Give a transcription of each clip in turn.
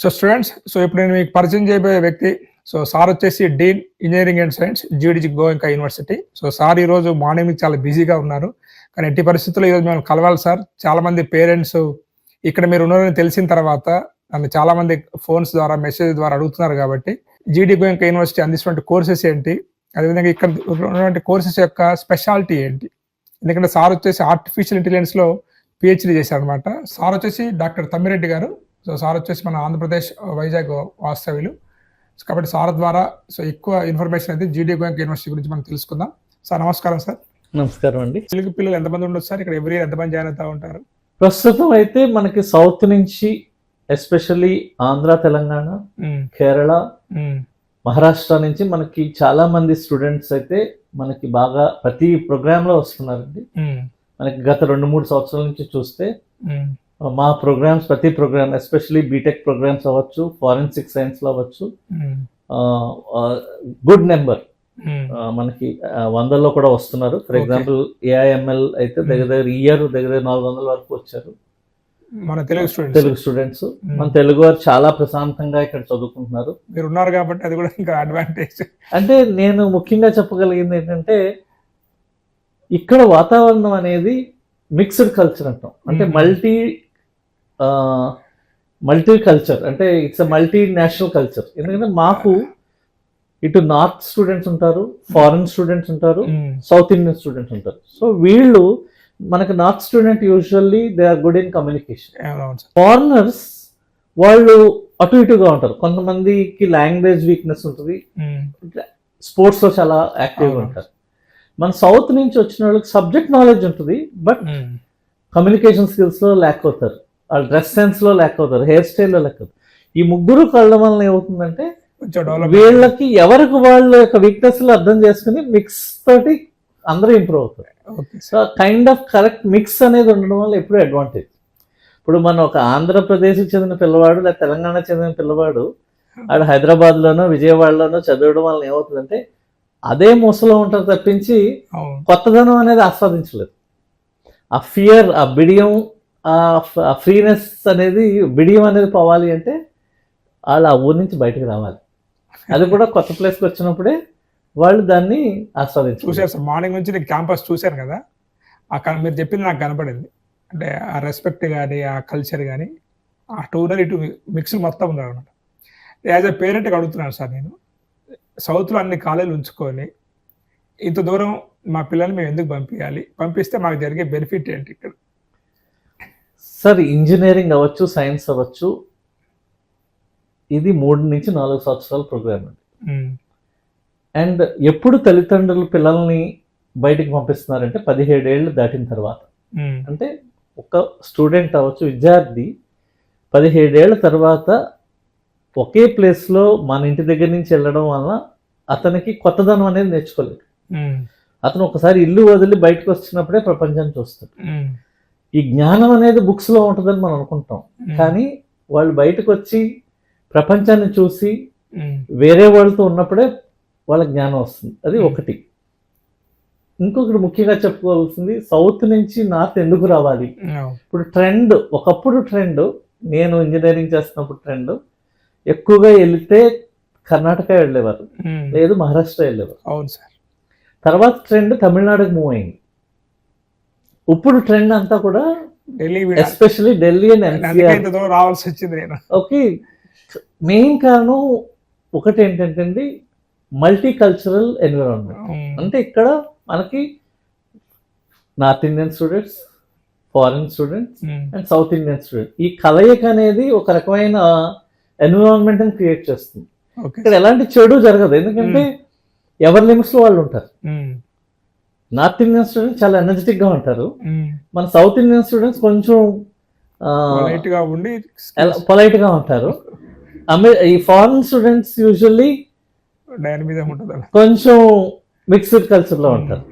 So students, ఇప్పుడు నేను మీకు పరిచయం చేయబోయే వ్యక్తి సార్ వచ్చేసి dean engineering and science G D Goenka university. Sir ఈరోజు మార్నింగ్ నుంచి చాలా బిజీగా ఉన్నారు. కానీ ఎట్టి పరిస్థితుల్లో ఈరోజు మేము కలవాలి సార్. చాలామంది పేరెంట్స్ ఇక్కడ మీరు ఉన్నారని తెలిసిన తర్వాత నన్ను చాలామంది ఫోన్స్ ద్వారా మెసేజ్ ద్వారా అడుగుతున్నారు కాబట్టి జీడి గోయంకా యూనివర్సిటీ అందిస్తున్న కోర్సెస్ ఏంటి, అదేవిధంగా ఇక్కడ ఉన్నటువంటి కోర్సెస్ యొక్క స్పెషాలిటీ ఏంటి. ఎందుకంటే సార్ వచ్చేసి ఆర్టిఫిషియల్ ఇంటెలిజెన్స్లో పిహెచ్డి చేశారనమాట. సార్ వచ్చేసి డాక్టర్ తమ్మిరెడ్డి గారు. సార్ వచ్చేసి మన ఆంధ్రప్రదేశ్ వైజాగ్ వాస్తవ్యులు. కాబట్టి సార్ ద్వారా ఎక్కువ ఇన్ఫర్మేషన్ అయితే జీడి గోయంకా యూనివర్సిటీ గురించి మనం తెలుసుకుందాం. సార్ నమస్కారం. సార్ నమస్కారం అండి. తెలుగు పిల్లలు ఎంతమంది ఉండొచ్చు సార్? ఇక్కడ ఎవ్రీ ఇయర్ ఎంతమంది జాయిన్ అవుతూ ఉంటారు? ప్రస్తుతం అయితే మనకి సౌత్ నుంచి ఎస్పెషల్లీ ఆంధ్ర, తెలంగాణ, కేరళ, మహారాష్ట్ర నుంచి మనకి చాలా మంది స్టూడెంట్స్ అయితే మనకి బాగా ప్రతి ప్రోగ్రామ్ లో వస్తున్నారండి. మనకి గత 2-3 సంవత్సరాల నుంచి చూస్తే మా ప్రోగ్రామ్స్, ప్రతి ప్రోగ్రామ్ ఎస్పెషలీ బీటెక్ ప్రోగ్రామ్స్ అవ్వచ్చు, ఫారెన్సిక్ సైన్స్ లో అవ్వచ్చు, గుడ్ నెంబర్ మనకి 100లో కూడా వస్తున్నారు. ఫర్ ఎగ్జాంపుల్ ఏఐఎంఎల్ అయితే దగ్గర ఇయర్ 400 వరకు వచ్చారు మన తెలుగు స్టూడెంట్స్. మన తెలుగు వారు చాలా ప్రశాంతంగా ఇక్కడ చదువుకుంటున్నారు. మీరు ఉన్నారు కాబట్టి అది కూడా ఇంకా అడ్వాంటేజ్. అంటే నేను ముఖ్యంగా చెప్పగలిగింది ఏంటంటే ఇక్కడ వాతావరణం అనేది మిక్స్డ్ కల్చర్ అంటాం. అంటే మల్టీ కల్చర్, అంటే ఇట్స్ మల్టీ నేషనల్ కల్చర్. ఎందుకంటే మాకు ఇటు నార్త్ స్టూడెంట్స్ ఉంటారు, ఫారెన్ స్టూడెంట్స్ ఉంటారు, సౌత్ ఇండియన్ స్టూడెంట్స్ ఉంటారు. సో వీళ్ళు మనకు north student usually they are good in communication. Foreigners వాళ్ళు అటు ఇటుగా ఉంటారు. కొంతమందికి లాంగ్వేజ్ వీక్నెస్ ఉంటుంది, స్పోర్ట్స్ లో చాలా యాక్టివ్గా ఉంటారు. మన సౌత్ నుంచి వచ్చిన వాళ్ళకి సబ్జెక్ట్ నాలెడ్జ్ ఉంటుంది, బట్ కమ్యూనికేషన్ స్కిల్స్ లో ల్యాక్ అవుతారు, వాళ్ళ డ్రెస్ సెన్స్ లో ల్యాక్ అవుతారు, హెయిర్ స్టైల్ లో ల్యాక్ అవుతారు. ఈ ముగ్గురు కళ్ళ వల్ల ఏమవుతుందంటే వీళ్ళకి ఎవరికి వాళ్ళ యొక్క వీక్నెస్ లో అర్థం చేసుకుని మిక్స్ తోటి అందరూ ఇంప్రూవ్ అవుతారు. So kind of correct mix అనేది ఉండడం వల్ల ఎప్పుడూ అడ్వాంటేజ్. ఇప్పుడు మనం ఒక ఆంధ్రప్రదేశ్కి చెందిన పిల్లవాడు లేదా తెలంగాణకు చెందిన పిల్లవాడు ఆడు హైదరాబాద్లోనో విజయవాడలోనో చదవడం వల్ల ఏమవుతుందంటే అదే మూసలో ఉంటారు తప్పించి కొత్తదనం అనేది ఆస్వాదించలేదు. ఆ ఫియర్, ఆ బిడియం, ఆ ఫ్రీనెస్ అనేది, బిడియం అనేది పోవాలి అంటే వాళ్ళు ఆ ఊరి నుంచి బయటకు రావాలి. అది కూడా కొత్త ప్లేస్కి వచ్చినప్పుడే వాళ్ళు దాన్ని ఆస్వాదించారు. చూశారు సార్, మార్నింగ్ నుంచి నేను క్యాంపస్ చూశాను కదా, మీరు చెప్పింది నాకు కనపడింది. అంటే ఆ రెస్పెక్ట్ కానీ, ఆ కల్చర్ కానీ, ఆ టూనల్ ఇటు మిక్స్ మొత్తం ఉన్నారు అనమాట. యాజ్ ఎ పేరెంట్గా అడుగుతున్నాను సార్, నేను సౌత్లో అన్ని కాలేజీలు ఉంచుకొని ఇంత దూరం మా పిల్లల్ని మేము ఎందుకు పంపిస్తే మాకు జరిగే బెనిఫిట్ ఏంటి ఇక్కడ? సార్ ఇంజనీరింగ్ అవ్వచ్చు, సైన్స్ అవ్వచ్చు, ఇది 3 నుంచి 4 సంవత్సరాల ప్రోగ్రామ్ అండి. అండ్ ఎప్పుడు తల్లిదండ్రులు పిల్లల్ని బయటికి పంపిస్తున్నారంటే 17 ఏళ్ళు దాటిన తర్వాత. అంటే ఒక స్టూడెంట్ అవ్వచ్చు, విద్యార్థి 17 ఏళ్ళ తర్వాత ఒకే ప్లేస్లో మన ఇంటి దగ్గర నుంచి వెళ్ళడం వల్ల అతనికి కొత్తదనం అనేది నేర్చుకోలేదు. అతను ఒకసారి ఇల్లు వదిలి బయటకు వచ్చినప్పుడే ప్రపంచాన్ని చూస్తాడు. ఈ జ్ఞానం అనేది బుక్స్లో ఉంటుందని మనం అనుకుంటాం, కానీ వాళ్ళు బయటకు వచ్చి ప్రపంచాన్ని చూసి వేరే వాళ్ళతో ఉన్నప్పుడే వాళ్ళ జ్ఞానం వస్తుంది. అది ఒకటి. ఇంకొకటి ముఖ్యంగా చెప్పుకోవాల్సింది, సౌత్ నుంచి నార్త్ ఎందుకు రావాలి. ఇప్పుడు ట్రెండ్, ఒకప్పుడు ట్రెండ్, నేను ఇంజనీరింగ్ చేస్తున్నప్పుడు ట్రెండ్ ఎక్కువగా వెళితే కర్ణాటక వెళ్ళేవారు, లేదు మహారాష్ట్ర వెళ్ళేవారు. అవును సార్. తర్వాత ట్రెండ్ తమిళనాడుకి మూవ్ అయింది. ఇప్పుడు ట్రెండ్ అంతా కూడా Delhi, especially Delhi and NCR రావాల్సి వచ్చింది. ఓకే, మెయిన్ కారణం ఒకటి ఏంటంటే మల్టీ కల్చరల్ ఎన్విరాన్మెంట్. అంటే ఇక్కడ మనకి north Indian students, foreign students and south Indian students, ఈ కలయిక అనేది ఒక రకమైన ఎన్విరాన్మెంట్ అని క్రియేట్ చేస్తుంది. ఇక్కడ ఎలాంటి చెడు జరగదు, ఎందుకంటే ఎవరి లిమిట్స్ లో వాళ్ళు ఉంటారు. నార్త్ ఇండియన్ స్టూడెంట్స్ చాలా ఎనర్జెటిక్ గా ఉంటారు, మన సౌత్ ఇండియన్ స్టూడెంట్స్ కొంచెం పొలైట్ గా ఉంటారు. ఈ ఫారిన్ స్టూడెంట్స్ యూజువల్లీ కొంచెం మిక్స్డ్ కల్చర్ లో ఉంటారు.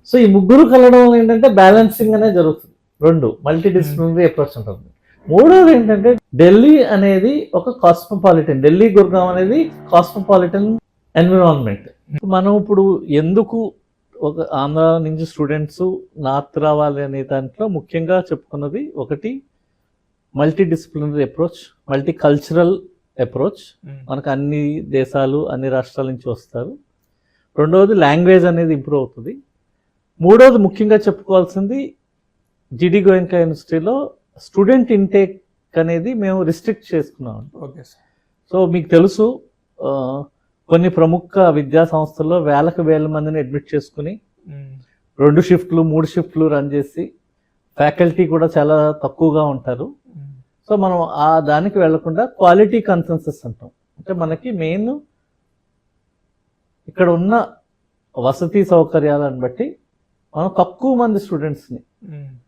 సో ఈ ముగ్గురు కలవడం వల్ల ఏంటంటే బ్యాలెన్సింగ్ అనేది జరుగుతుంది. 2 మల్టీ డిసిప్లినరీ అప్రోచ్ ఉంటుంది. 3వది ఏంటంటే ఢిల్లీ అనేది ఒక కాస్మోపాలిటన్, ఢిల్లీ గుర్గావ్ అనేది కాస్మోపాలిటన్ ఎన్విరాన్మెంట్. మనం ఇప్పుడు ఎందుకు ఒక ఆంధ్ర నుంచి స్టూడెంట్స్ నార్త్ రావాలి అనే దాంట్లో ముఖ్యంగా చెప్పుకున్నది ఒకటి multi disciplinary approach, multi cultural approach. మనకు అన్ని దేశాలు అన్ని రాష్ట్రాల నుంచి వస్తారు. రెండవది లాంగ్వేజ్ అనేది ఇంప్రూవ్ అవుతుంది. మూడవది ముఖ్యంగా చెప్పుకోవాల్సింది జిడి గోయంకా యూనివర్సిటీలో స్టూడెంట్ ఇంటేక్ అనేది మేము రిస్ట్రిక్ట్ చేసుకున్నాం. Okay sir. సో మీకు తెలుసు కొన్ని ప్రముఖ విద్యా సంస్థల్లో వేల మందిని అడ్మిట్ చేసుకుని 2 షిఫ్ట్లు 3 షిఫ్ట్లు రన్ చేసి ఫ్యాకల్టీ కూడా చాలా తక్కువగా ఉంటారు. సో మనం ఆ దానికి వెళ్లకుండా క్వాలిటీ కన్సెన్సస్ అంటాం. అంటే మనకి మెయిన్ ఇక్కడ ఉన్న వసతి సౌకర్యాలను బట్టి మనం తక్కువ మంది స్టూడెంట్స్ని,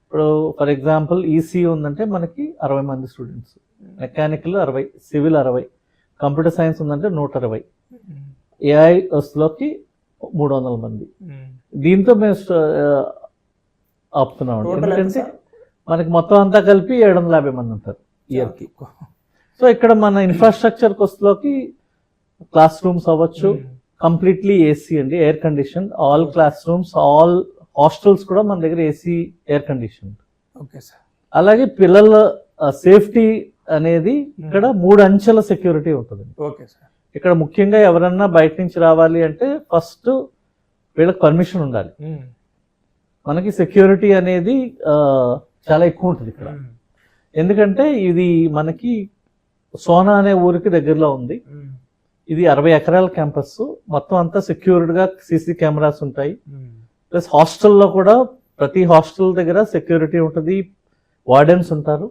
ఇప్పుడు ఫర్ ఎగ్జాంపుల్ ఈసీ ఉందంటే మనకి 60 మంది students, mechanical 60, civil 60, computer science ఉందంటే 120, ఏఐఎస్లోకి 300 మంది. దీంతో మేము ఆపుతున్నాం. ఎందుకంటే మనకి మొత్తం అంతా కలిపి 750 మంది ఉంటారు ఇయర్కి. సో ఇక్కడ మన ఇన్ఫ్రాస్ట్రక్చర్ కోస్ట్లోకి క్లాస్ రూమ్స్ అవ్వచ్చు, కంప్లీట్లీ ఏసీ అండి, air condition. All class rooms, all hostels కూడా మన దగ్గర AC, air condition. Okay sir. అలాగే పిల్లల సేఫ్టీ అనేది ఇక్కడ 3 అంచెల సెక్యూరిటీ ఉంటుంది. Okay sir. ఇక్కడ ముఖ్యంగా ఎవరన్నా బయట నుంచి రావాలి అంటే ఫస్ట్ వీళ్ళకి పర్మిషన్ ఉండాలి. మనకి సెక్యూరిటీ అనేది చాలా ఎక్కువ ఉంటుంది ఇక్కడ. ఎందుకంటే ఇది మనకి సోనా అనే ఊరికి దగ్గరలో ఉంది. ఇది 60 ఎకరాల క్యాంపస్, మొత్తం అంతా సెక్యూర్డ్గా సీసీ కెమెరాస్ ఉంటాయి. ప్లస్ హాస్టల్లో కూడా ప్రతి హాస్టల్ దగ్గర సెక్యూరిటీ ఉంటుంది, వార్డెన్స్ ఉంటారు,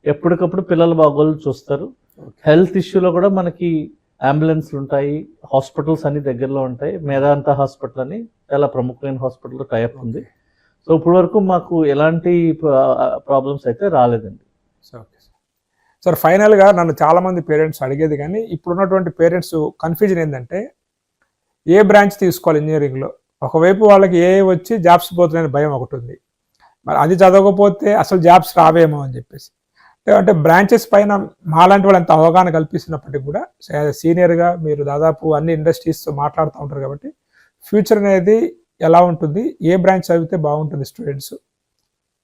ఎప్పటికప్పుడు పిల్లల బాగోలు చూస్తారు. హెల్త్ ఇష్యూలో కూడా మనకి అంబులెన్స్లు ఉంటాయి, హాస్పిటల్స్ అన్ని దగ్గరలో ఉంటాయి. మేధాంత హాస్పిటల్ అని చాలా ప్రముఖమైన హాస్పిటల్ టైప్ ఉంది. సో ఇప్పటి వరకు మాకు ఎలాంటి ప్రాబ్లమ్స్ అయితే రాలేదండి. సార్ ఫైనల్గా నన్ను చాలామంది పేరెంట్స్ అడిగేది, కానీ ఇప్పుడున్నటువంటి పేరెంట్స్ కన్ఫ్యూజన్ ఏంటంటే ఏ బ్రాంచ్ తీసుకోవాలి ఇంజనీరింగ్లో. ఒకవైపు వాళ్ళకి ఏ వచ్చి జాబ్స్ పోతున్నాయని భయం ఒకటి ఉంది, మరి అది చదవకపోతే అసలు జాబ్స్ రావేమో అని చెప్పేసి. అంటే బ్రాంచెస్ పైన మాలాంటి వాళ్ళు ఎంత అవగాహన కల్పిస్తున్నప్పటికీ కూడా సీనియర్గా మీరు దాదాపు అన్ని ఇండస్ట్రీస్తో మాట్లాడుతూ ఉంటారు కాబట్టి ఫ్యూచర్ అనేది ఎలా ఉంటుంది, ఏ బ్రాంచ్ చదివితే బాగుంటుంది స్టూడెంట్స్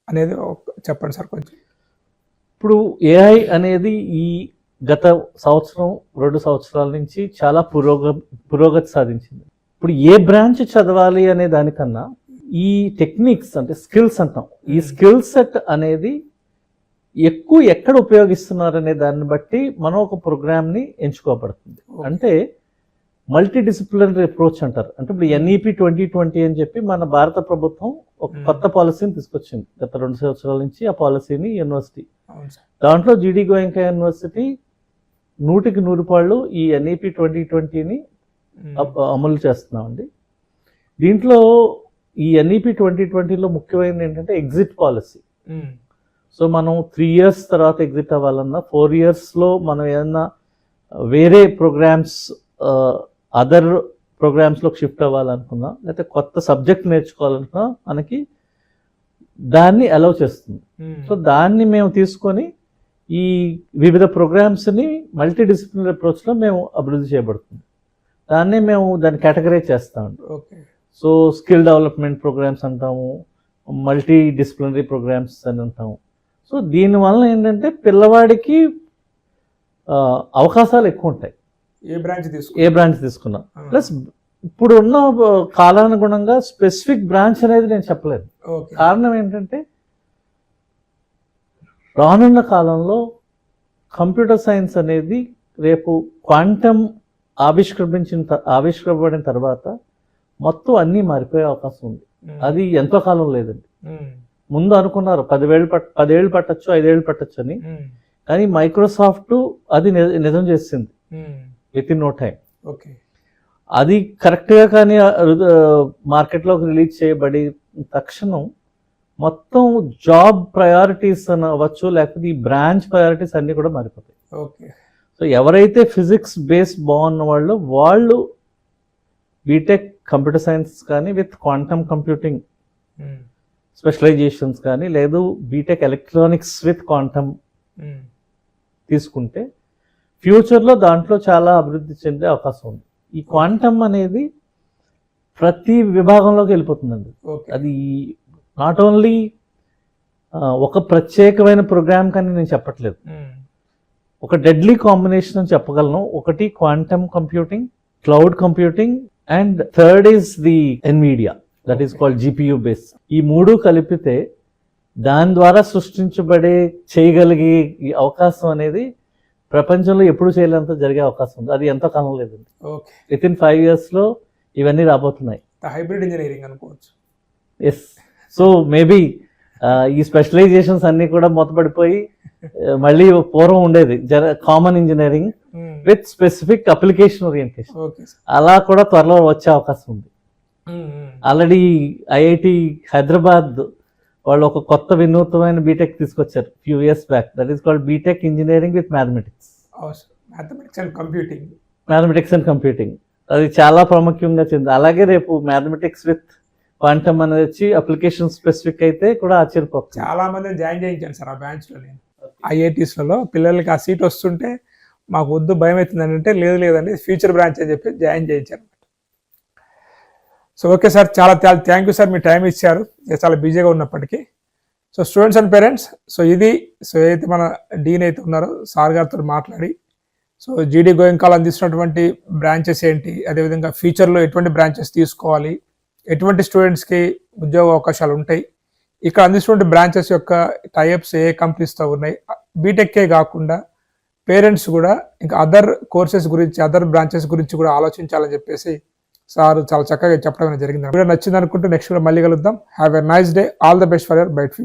అనేది చెప్పండి సార్ కొంచెం. ఇప్పుడు ఏఐ అనేది ఈ గత 1-2 సంవత్సరాల నుంచి చాలా పురోగతి సాధించింది. ఇప్పుడు ఏ బ్రాంచ్ చదవాలి అనే దానికన్నా ఈ టెక్నిక్స్ అంటే స్కిల్స్ అంటాం, ఈ స్కిల్ సెట్ అనేది ఎక్కువ ఎక్కడ ఉపయోగిస్తున్నారు అనే దాన్ని బట్టి మనం ఒక ప్రోగ్రామ్ని ఎంచుకోబడుతుంది. అంటే మల్టీ డిసిప్లినరీ అప్రోచ్ అంటారు. అంటే ఇప్పుడు ఎన్ఈపి 2020 అని చెప్పి మన భారత ప్రభుత్వం ఒక కొత్త పాలసీని తీసుకొచ్చింది గత 2 సంవత్సరాల నుంచి. ఆ పాలసీని యూనివర్సిటీ, దాంట్లో జిడి గోయంకా యూనివర్సిటీ 100కి 100 ఈ ఎన్ఈపి 2020ని అమలు చేస్తున్నామండి. దీంట్లో ఈ ఎన్ఈపి 2020లో ముఖ్యమైనది ఏంటంటే ఎగ్జిట్ పాలసీ. సో మనం 3 years తర్వాత ఎగ్జిట్ అవ్వాలన్నా, 4 yearsలో మనం ఏదన్నా వేరే ప్రోగ్రామ్స్ అదర్ ప్రోగ్రామ్స్లోకి షిఫ్ట్ అవ్వాలనుకున్నా, లేకపోతే కొత్త సబ్జెక్ట్ నేర్చుకోవాలనుకున్నా మనకి దాన్ని అలౌ చేస్తుంది. సో దాన్ని మేము తీసుకొని ఈ వివిధ ప్రోగ్రామ్స్ని మల్టీ డిసిప్లినరీ అప్రోచ్లో మేము అభివృద్ధి చేయబడుతుంది. దాన్ని కేటగరైజ్ చేస్తామండి. సో స్కిల్ డెవలప్మెంట్ ప్రోగ్రామ్స్ అంటాము, మల్టీ డిసిప్లినరీ ప్రోగ్రామ్స్ అని అంటాము. సో దీనివల్ల ఏంటంటే పిల్లవాడికి అవకాశాలు ఎక్కువ ఉంటాయి ఏ బ్రాంచ్ తీసుకున్నా. ప్లస్ ఇప్పుడు ఉన్న కాలానుగుణంగా స్పెసిఫిక్ బ్రాంచ్ అనేది నేను చెప్పలేదు. కారణం ఏంటంటే రానున్న కాలంలో కంప్యూటర్ సైన్స్ అనేది రేపు క్వాంటమ్ ఆవిష్కరింపబడిన తర్వాత మొత్తం అన్నీ మారిపోయే అవకాశం ఉంది. అది ఎంతో కాలం లేదండి. ముందు అనుకున్నారు 10 ఏళ్ళు పట్టచ్చు, 5 ఏళ్ళు పట్టచ్చు అని, కానీ మైక్రోసాఫ్ట్ అది నిజం చేసింది విత్ ఇన్ నో టైం. అది కరెక్ట్గా కానీ మార్కెట్లోకి రిలీజ్ చేయబడి తక్షణం మొత్తం జాబ్ ప్రయారిటీస్ అని అవ్వచ్చు, లేకపోతే ఈ బ్రాంచ్ ప్రయారిటీస్ అన్నీ కూడా మారిపోతాయి. సో ఎవరైతే ఫిజిక్స్ బేస్ బాగున్న వాళ్ళు బీటెక్ కంప్యూటర్ సైన్స్ కానీ విత్ క్వాంటమ్ కంప్యూటింగ్ స్పెషలైజేషన్స్ కానీ, లేదు బీటెక్ ఎలక్ట్రానిక్స్ విత్ క్వాంటమ్ తీసుకుంటే ఫ్యూచర్లో దాంట్లో చాలా అభివృద్ధి చెందే అవకాశం ఉంది. ఈ క్వాంటమ్ అనేది ప్రతి విభాగంలోకి వెళ్ళిపోతుందండి. అది నాట్ ఓన్లీ ఒక ప్రత్యేకమైన ప్రోగ్రామ్ కానీ నేను చెప్పట్లేదు. ఒక డెడ్లీ కాంబినేషన్ అని చెప్పగలను. ఒకటి quantum computing, cloud computing, and third is the Nvidia, that is called GPU base. ఈ మూడు కలిపితే దాని ద్వారా సృష్టించబడే చేయగలిగే ఈ అవకాశం అనేది ప్రపంచంలో ఎప్పుడు చేయలేంత జరిగే అవకాశం ఉంది. అది ఎంతో కాలం లేదండి. ఓకే, విత్ ఇన్ 5 years లో ఇవన్నీ రాబోతున్నాయి. హైబ్రిడ్ ఇంజనీరింగ్ అనుకోవచ్చు. ఎస్. సో మేబీ ఈ స్పెషలైజేషన్స్ అన్ని కూడా మూతపడిపోయి మళ్ళీ పూర్వం ఉండేది common engineering with specific application orientation, okay sir. అలా కూడా త్వరలో వచ్చే అవకాశం ఉంది. ఆల్రెడీ IIT హైదరాబాద్ వాళ్ళు ఒక కొత్త వినూత్నమైన బీటెక్ తీసుకొచ్చారు few years back. That is called B Tech engineering with mathematics. Mathematics and computing. Mathematics and computing అది చాలా ప్రాముఖ్యంగా చెంది. అలాగే రేపు మ్యాథమెటిక్స్ విత్ క్వాంటమ్ అనేది వచ్చి అప్లికేషన్ స్పెసిఫిక్ అయితే కూడా ఆశ్చర్యపోతుంది. చాలా మంది జాయిన్ చేయించాను సార్ ఆ బ్రాంచ్ లో. నేను IITsలలో పిల్లలకి ఆ సీట్ వస్తుంటే మాకు వద్దు, భయం అవుతుంది అంటే లేదండి ఫ్యూచర్ బ్రాంచ్ అని చెప్పి జాయిన్ చేయించారు. సో ఓకే సార్, చాలా thank you sir, me time ఇచ్చారు చాలా బిజీగా ఉన్నప్పటికీ. So students and parents, so ఏదైతే మన డీన్ అయితే ఉన్నారో సార్ గారితో మాట్లాడి సో GD గోయంకాల్ అందిస్తున్నటువంటి బ్రాంచెస్ ఏంటి, అదేవిధంగా ఫ్యూచర్లో ఎటువంటి బ్రాంచెస్ తీసుకోవాలి, ఎటువంటి స్టూడెంట్స్కి ఉద్యోగ అవకాశాలు ఉంటాయి, ఇక్కడ అందిస్తున్న బ్రాంచెస్ యొక్క టైప్స్ ఏ కంపెనీస్తో ఉన్నాయి, బీటెక్కే కాకుండా పేరెంట్స్ కూడా ఇంకా అదర్ కోర్సెస్ గురించి, అదర్ బ్రాంచెస్ గురించి కూడా ఆలోచించాలని చెప్పేసి సార్ చాలా చక్కగా చెప్పడం జరిగింది. వీడియో నచ్చింది అనుకుంటూ నెక్స్ట్ కూడా మళ్ళీ కలుద్దాం. Have a nice day. All the best for your bright future.